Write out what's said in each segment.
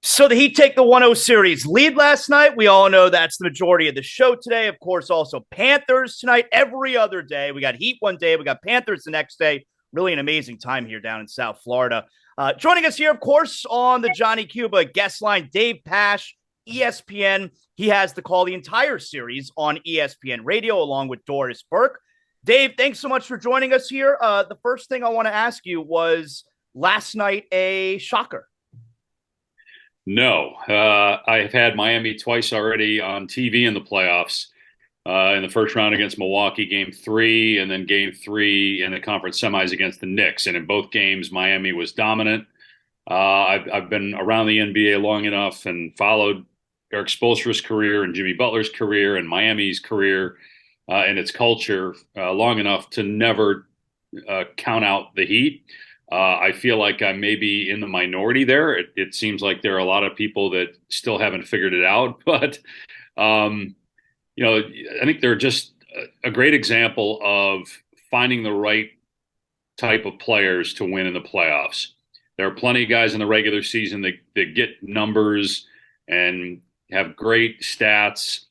So the Heat take the 1-0 series lead last night. We all know that's the majority of the show today. Of course, also Panthers tonight. Every other day, we got Heat one day, we got Panthers the next day. Really an amazing time here down in South Florida. Joining us here, of course, on the Johnny Cuba guest line, Dave Pasch, ESPN. He has to call the entire series on ESPN Radio along with Doris Burke. Dave, thanks so much for joining us here. The first thing I want to ask you was last night a shocker? No, I've had Miami twice already on TV in the playoffs. In the first round against Milwaukee, game 3, and then game 3 in the conference semis against the Knicks. And in both games, Miami was dominant. I've been around the NBA long enough and followed Eric Spoelstra's career and Jimmy Butler's career and Miami's career and its culture long enough to never count out the Heat. I feel like I may be in the minority there. It seems like there are a lot of people that still haven't figured it out, but I think they're just a great example of finding the right type of players to win in the playoffs. There are plenty of guys in the regular season that get numbers and have great stats.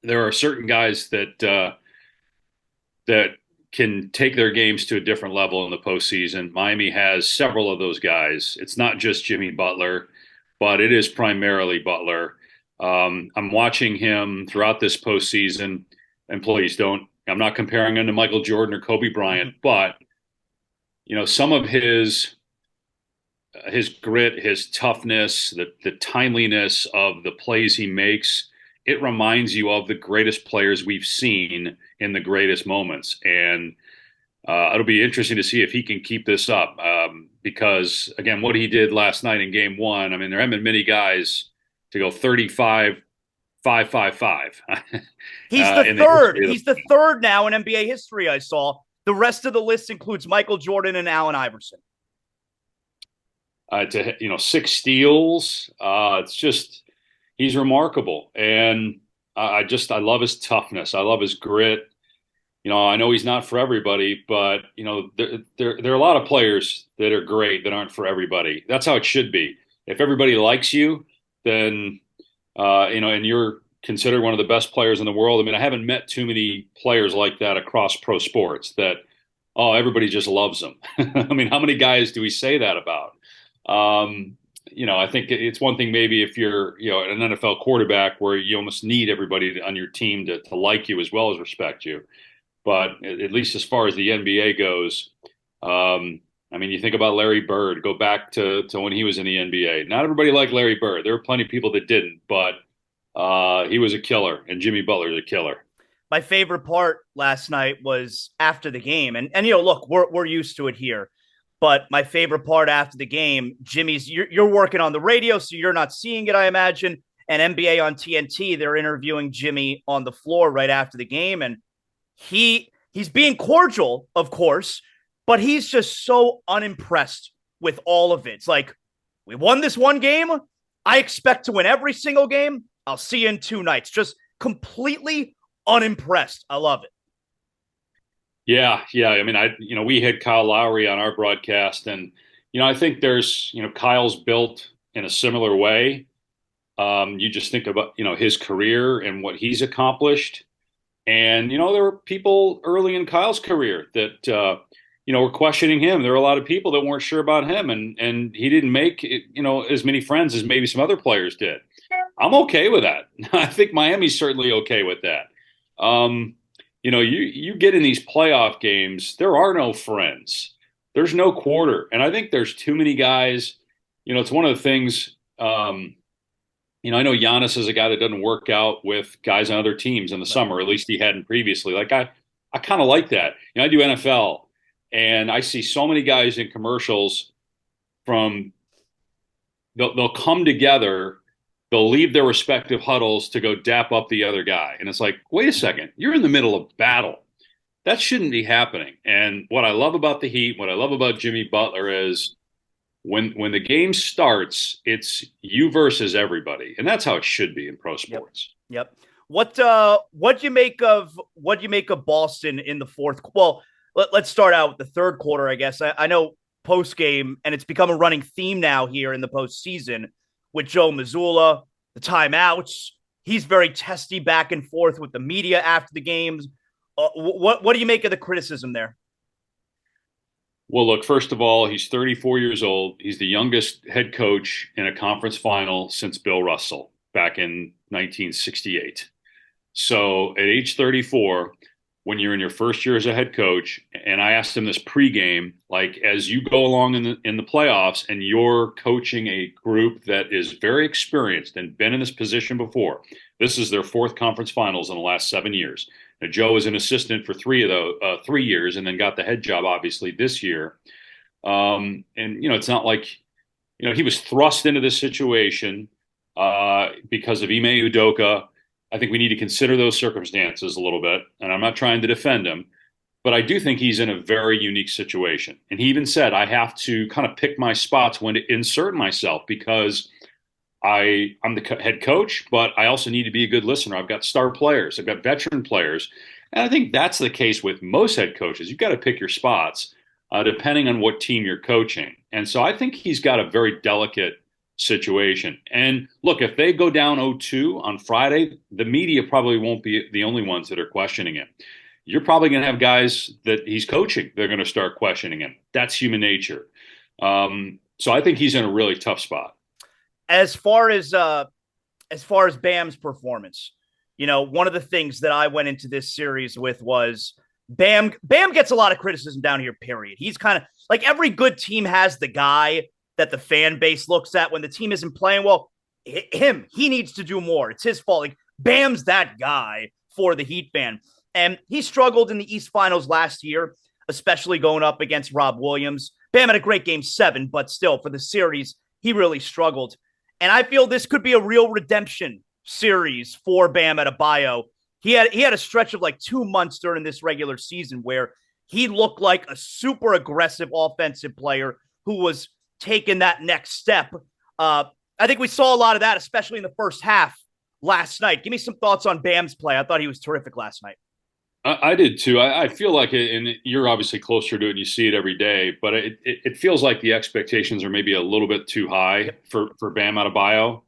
There are certain guys that can take their games to a different level in the postseason. Miami has several of those guys. It's not just Jimmy Butler, but it is primarily Butler. I'm watching him throughout this postseason, and I'm not comparing him to Michael Jordan or Kobe Bryant, but some of his grit, his toughness, the timeliness of the plays he makes, it reminds you of the greatest players we've seen in the greatest moments. And it'll be interesting to see if he can keep this up because, again, what he did last night in game 1, I mean, there haven't been many guys to go 35, 5, 5, 5. He's the third. He's the third now in NBA history, I saw. The rest of the list includes Michael Jordan and Allen Iverson. 6 steals. It's just, he's remarkable. And I love his toughness. I love his grit. I know he's not for everybody, but there are a lot of players that are great that aren't for everybody. That's how it should be. If everybody likes you, then and you're considered one of the best players in the world. I mean, I haven't met too many players like that across pro sports that, everybody just loves them. I mean, how many guys do we say that about? I think it's one thing maybe if you're, an NFL quarterback where you almost need everybody on your team to like you as well as respect you. But at least as far as the NBA goes, I mean, you think about Larry Bird, go back to when he was in the NBA. Not everybody liked Larry Bird. There were plenty of people that didn't, but he was a killer, and Jimmy Butler's a killer. My favorite part last night was after the game. And look, we're used to it here. But my favorite part after the game, Jimmy's, you're working on the radio, so you're not seeing it, I imagine. And NBA on TNT, they're interviewing Jimmy on the floor right after the game. And he's being cordial, of course, but he's just so unimpressed with all of it. It's like, we won this one game. I expect to win every single game. I'll see you in 2 nights. Just completely unimpressed. I love it. Yeah. I mean, we had Kyle Lowry on our broadcast, and I think there's, Kyle's built in a similar way. You just think about, his career and what he's accomplished. And, there were people early in Kyle's career that, were questioning him. There were a lot of people that weren't sure about him, and he didn't make, as many friends as maybe some other players did. I'm okay with that. I think Miami's certainly okay with that. You get in these playoff games, there are no friends. There's no quarter. And I think there's too many guys. It's one of the things, I know Giannis is a guy that doesn't work out with guys on other teams in the summer. At least he hadn't previously. Like I kind of like that. I do NFL, and I see so many guys in commercials they'll come together, they'll leave their respective huddles to go dap up the other guy. And it's like, wait a second, you're in the middle of battle. That shouldn't be happening. And what I love about the Heat, what I love about Jimmy Butler is when the game starts, it's you versus everybody. And that's how it should be in pro sports. Yep. What do you make of Boston in the fourth? Well, let's start out with the third quarter, I guess. I know post game, and it's become a running theme now here in the postseason with Joe Mazzulla, the timeouts. He's very testy back and forth with the media after the games. What do you make of the criticism there? Well, look, first of all, he's 34 years old. He's the youngest head coach in a conference final since Bill Russell back in 1968. So at age 34, when you're in your first year as a head coach, and I asked him this pregame, like as you go along in the playoffs and you're coaching a group that is very experienced and been in this position before, this is their fourth conference finals in the last 7 years. Now, Joe was an assistant for 3 years and then got the head job, obviously, this year. And, it's not like, he was thrust into this situation because of Ime Udoka. I think we need to consider those circumstances a little bit. And I'm not trying to defend him, but I do think he's in a very unique situation. And he even said, I have to kind of pick my spots when to insert myself because I'm the head coach, but I also need to be a good listener. I've got star players. I've got veteran players. And I think that's the case with most head coaches. You've got to pick your spots depending on what team you're coaching. And so I think he's got a very delicate situation. And look, if they go down 0-2 on Friday, the media probably won't be the only ones that are questioning him. You're probably going to have guys that he's coaching. They're going to start questioning him. That's human nature. So I think he's in a really tough spot. As far as Bam's performance, one of the things that I went into this series with was Bam gets a lot of criticism down here, period. He's kind of like every good team has the guy that the fan base looks at when the team isn't playing well. He needs to do more. It's his fault. Like Bam's that guy for the Heat fan. And he struggled in the East Finals last year, especially going up against Rob Williams. Bam had a great game 7, but still for the series, he really struggled. And I feel this could be a real redemption series for Bam Adebayo. He had a stretch of like 2 months during this regular season where he looked like a super aggressive offensive player who was taking that next step. I think we saw a lot of that, especially in the first half last night. Give me some thoughts on Bam's play. I thought he was terrific last night. I did too. I feel like it, and you're obviously closer to it and you see it every day, but it feels like the expectations are maybe a little bit too high for Bam Adebayo.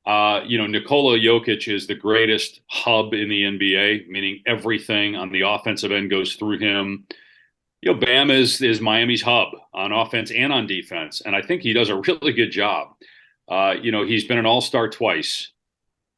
Nikola Jokic is the greatest hub in the NBA, meaning everything on the offensive end goes through him. Bam is Miami's hub on offense and on defense, and I think he does a really good job. He's been an all-star twice.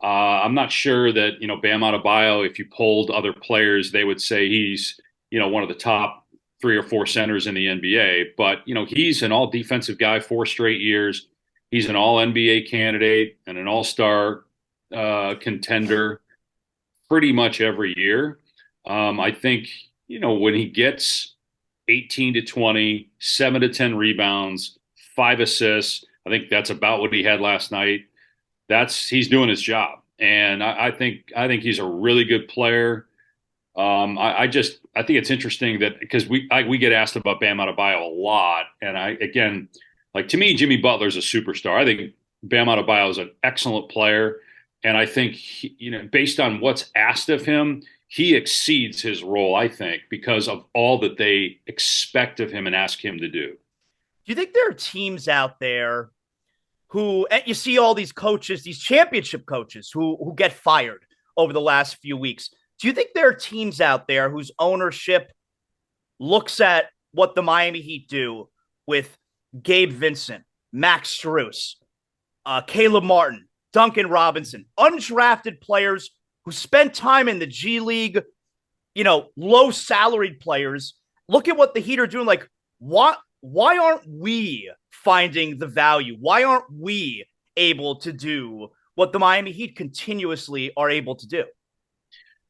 I'm not sure that, Bam Adebayo, if you polled other players, they would say he's, one of the top 3 or 4 centers in the NBA. But, he's an all defensive guy 4 straight years. He's an all NBA candidate and an all-star contender pretty much every year. I think, when he gets 18 to 20, 7 to 10 rebounds, 5 assists, I think that's about what he had last night. He's doing his job, and I think he's a really good player. I think it's interesting that because we get asked about Bam Adebayo a lot, and to me, Jimmy Butler's a superstar. I think Bam Adebayo is an excellent player, and I think based on what's asked of him, he exceeds his role. I think because of all that they expect of him and ask him to do. Do you think there are teams out there who, and you see all these coaches, these championship coaches who get fired over the last few weeks? Do you think there are teams out there whose ownership looks at what the Miami Heat do with Gabe Vincent, Max Strus, Caleb Martin, Duncan Robinson, undrafted players who spent time in the G League, low salaried players? Look at what the Heat are doing. Like, why aren't we finding the value? Why aren't we able to do what the Miami Heat continuously are able to do?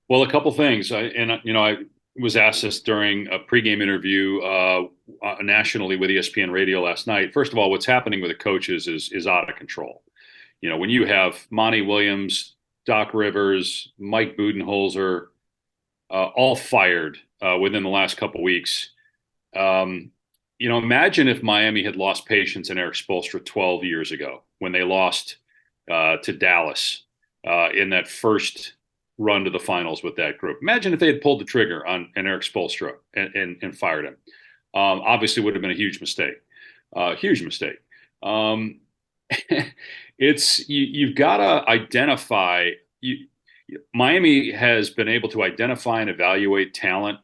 Well, a couple things. I was asked this during a pregame interview nationally with ESPN Radio last night. First of all, what's happening with the coaches is out of control. When you have Monty Williams, Doc Rivers, Mike Budenholzer, all fired within the last couple weeks. Imagine if Miami had lost patience in Eric Spoelstra 12 years ago when they lost to Dallas in that first run to the finals with that group. Imagine if they had pulled the trigger on Eric Spoelstra and fired him. Obviously would have been a huge mistake. Huge mistake. You've got to identify. Miami has been able to identify and evaluate talent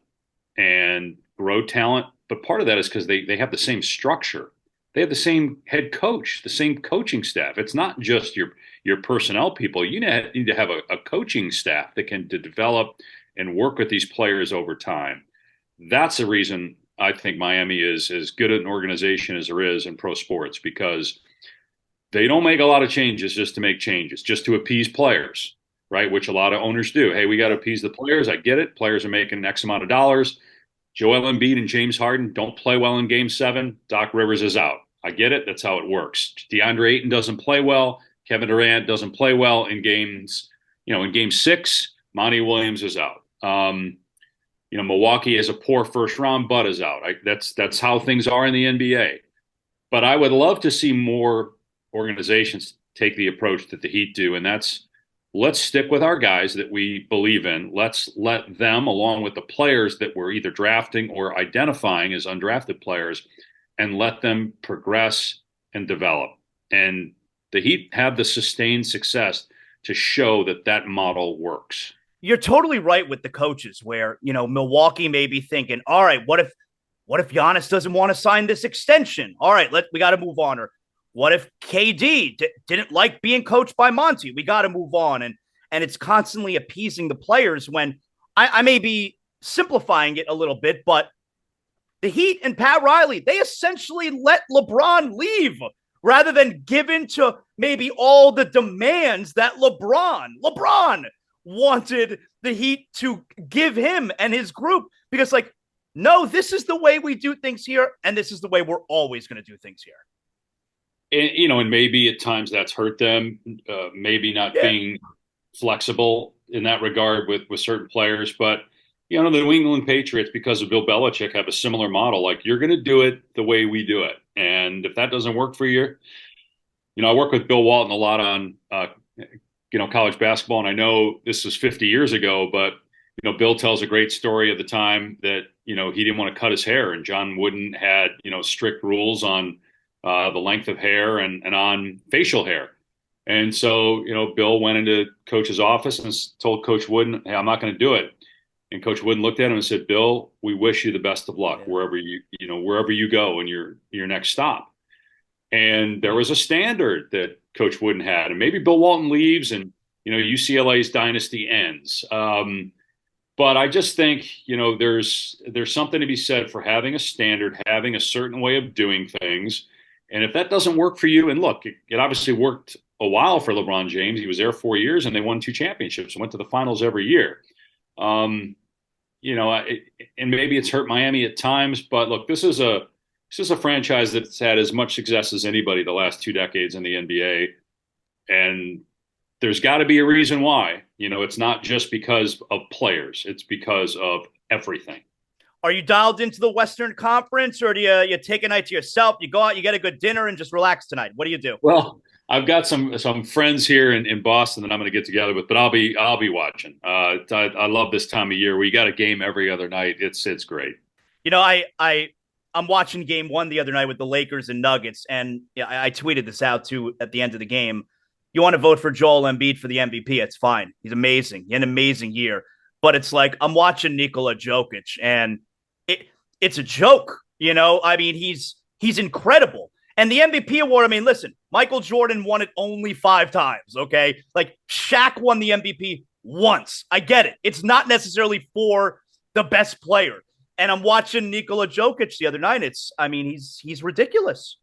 and grow talent, but part of that is because they have the same structure. They have the same head coach, the same coaching staff. It's not just your personnel people. You need to have a coaching staff that can to develop and work with these players over time. That's the reason I think Miami is as good an organization as there is in pro sports, because they don't make a lot of changes just to make changes, just to appease players, right? Which a lot of owners do. Hey, we got to appease the players. I get it. Players are making X amount of dollars. Joel Embiid and James Harden don't play well in Game 7. Doc Rivers is out. I get it. That's how it works. DeAndre Ayton doesn't play well. Kevin Durant doesn't play well in games. In Game 6, Monty Williams is out. Milwaukee has a poor first round. Bud is out. That's how things are in the NBA. But I would love to see more organizations take the approach that the Heat do, and that's, let's stick with our guys that we believe in. Let's let them, along with the players that we're either drafting or identifying as undrafted players, and let them progress and develop. And the Heat have the sustained success to show that that model works. You're totally right with the coaches where, Milwaukee may be thinking, all right, what if Giannis doesn't want to sign this extension? All right, we got to move on. Or what if KD didn't like being coached by Monty? We got to move on. And it's constantly appeasing the players when I may be simplifying it a little bit, but the Heat and Pat Riley, they essentially let LeBron leave rather than give in to maybe all the demands that LeBron wanted the Heat to give him and his group. Because, no, this is the way we do things here, and this is the way we're always going to do things here. And maybe at times that's hurt them, maybe not being flexible in that regard with certain players. But, the New England Patriots, because of Bill Belichick, have a similar model. Like, you're going to do it the way we do it. And if that doesn't work for you, I work with Bill Walton a lot on, college basketball. And I know this was 50 years ago, but, Bill tells a great story at the time that, he didn't want to cut his hair. And John Wooden had, strict rules on the length of hair and on facial hair. And so, Bill went into Coach's office and told Coach Wooden, hey, I'm not going to do it. And Coach Wooden looked at him and said, Bill, we wish you the best of luck wherever you go in your next stop. And there was a standard that Coach Wooden had. And maybe Bill Walton leaves and, UCLA's dynasty ends. But I just think, there's something to be said for having a standard, having a certain way of doing things. And if that doesn't work for you, and look, it obviously worked a while for LeBron James. He was there 4 years and they won 2 championships and went to the finals every year. And maybe it's hurt Miami at times, but look, this is a franchise that's had as much success as anybody the last 2 decades in the NBA. And there's got to be a reason why. It's not just because of players. It's because of everything. Are you dialed into the Western Conference, or do you take a night to yourself? You go out, you get a good dinner, and just relax tonight? What do you do? Well, I've got some friends here in Boston that I'm going to get together with, but I'll be watching. I love this time of year. We got a game every other night. It's great. I'm watching Game 1 the other night with the Lakers and Nuggets, and I tweeted this out too at the end of the game. You want to vote for Joel Embiid for the MVP? It's fine. He's amazing. He had an amazing year. But it's like I'm watching Nikola Jokic, and it's a joke. He's incredible. And the MVP award, listen, Michael Jordan won it only 5 times, okay? Shaq won the MVP once. I get it. It's not necessarily for the best player. And I'm watching Nikola Jokic the other night. He's ridiculous.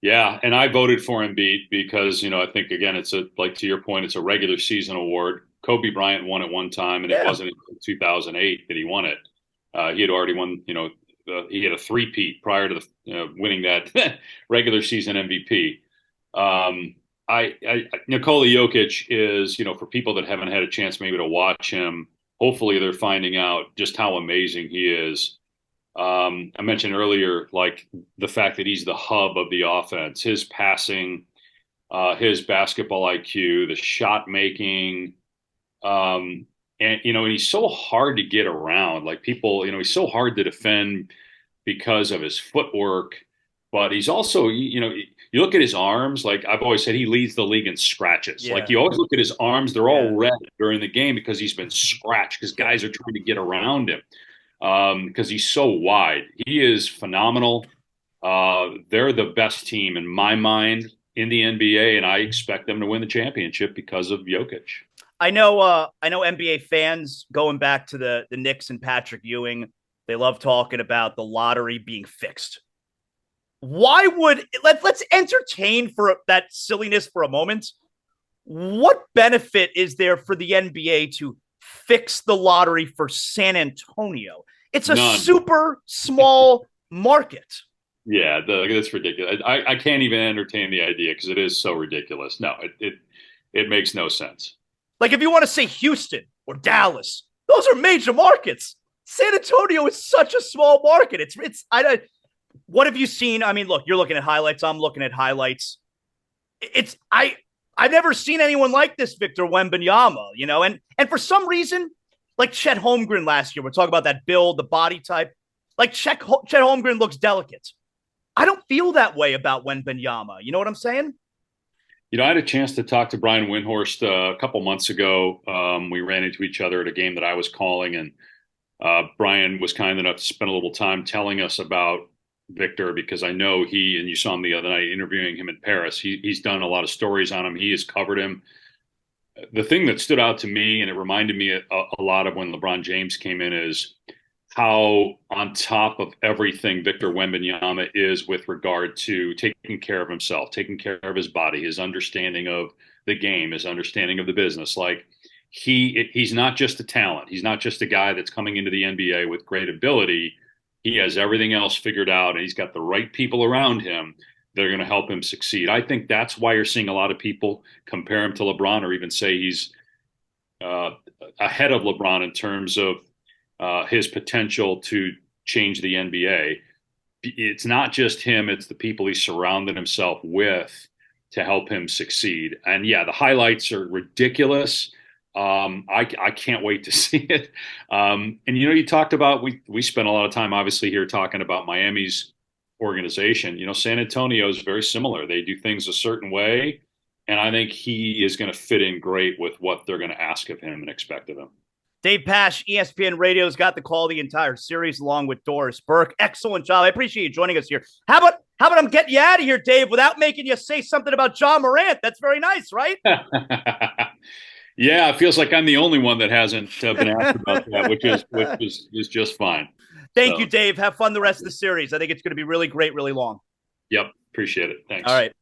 Yeah, and I voted for Embiid because, I think, again, it's to your point, it's a regular season award. Kobe Bryant won it one time, and it wasn't until 2008 that he won it. He had already won, he had a three-peat prior to winning that regular season MVP. Nikola Jokic is, for people that haven't had a chance maybe to watch him, hopefully they're finding out just how amazing he is. I mentioned earlier, the fact that he's the hub of the offense, his passing, his basketball IQ, the shot making, and he's so hard to get around. He's so hard to defend because of his footwork. but he's also, you look at his arms, like I've always said, he leads the league in scratches. Like Yeah. you always look at his arms, they're all Yeah. red during the game because he's been scratched because guys are trying to get around him because he's so wide. He is phenomenal. They're the best team in my mind in the NBA, and I expect them to win the championship because of Jokic. I know NBA fans going back to the Knicks and Patrick Ewing, they love talking about the lottery being fixed. Why would let's entertain for that silliness for a moment? What benefit is there for the NBA to fix the lottery for San Antonio? It's a None. super small market. Yeah, that's ridiculous. I can't even entertain the idea because it is so ridiculous. No, it makes no sense. Like if you want to say Houston or Dallas, those are major markets. San Antonio is such a small market. What have you seen? I mean, look, you're looking at highlights. I'm looking at highlights. I've never seen anyone like this, Victor Wembanyama, and for some reason, like Chet Holmgren last year, we're talking about that build, the body type. Like Chet Holmgren looks delicate. I don't feel that way about Wembanyama. You know what I'm saying? I had a chance to talk to Brian Windhorst a couple months ago. We ran into each other at a game that I was calling, and Brian was kind enough to spend a little time telling us about Victor because I know and you saw him the other night interviewing him in Paris. He's done a lot of stories on him. He has covered him. The thing that stood out to me, and it reminded me a lot of when LeBron James came in, is how on top of everything Victor Wembanyama is with regard to taking care of himself, taking care of his body, his understanding of the game, his understanding of the business. Like he's not just a talent. He's not just a guy that's coming into the NBA with great ability. He has everything else figured out, and he's got the right people around him that are going to help him succeed. I think that's why you're seeing a lot of people compare him to LeBron or even say he's ahead of LeBron in terms of his potential to change the NBA. It's not just him, it's the people he surrounded himself with to help him succeed. And yeah, the highlights are ridiculous. I can't wait to see it. And you talked about, we spent a lot of time obviously here talking about Miami's organization. San Antonio is very similar. They do things a certain way. And I think he is going to fit in great with what they're going to ask of him and expect of him. Dave Pasch, ESPN Radio's got the call the entire series along with Doris Burke. Excellent job. I appreciate you joining us here. How about I'm getting you out of here, Dave, without making you say something about John Morant? That's very nice, right? Yeah, it feels like I'm the only one that hasn't been asked about that, which is just fine. Thank you, Dave. Have fun the rest of the series. I think it's going to be really great, really long. Yep, appreciate it. Thanks. All right.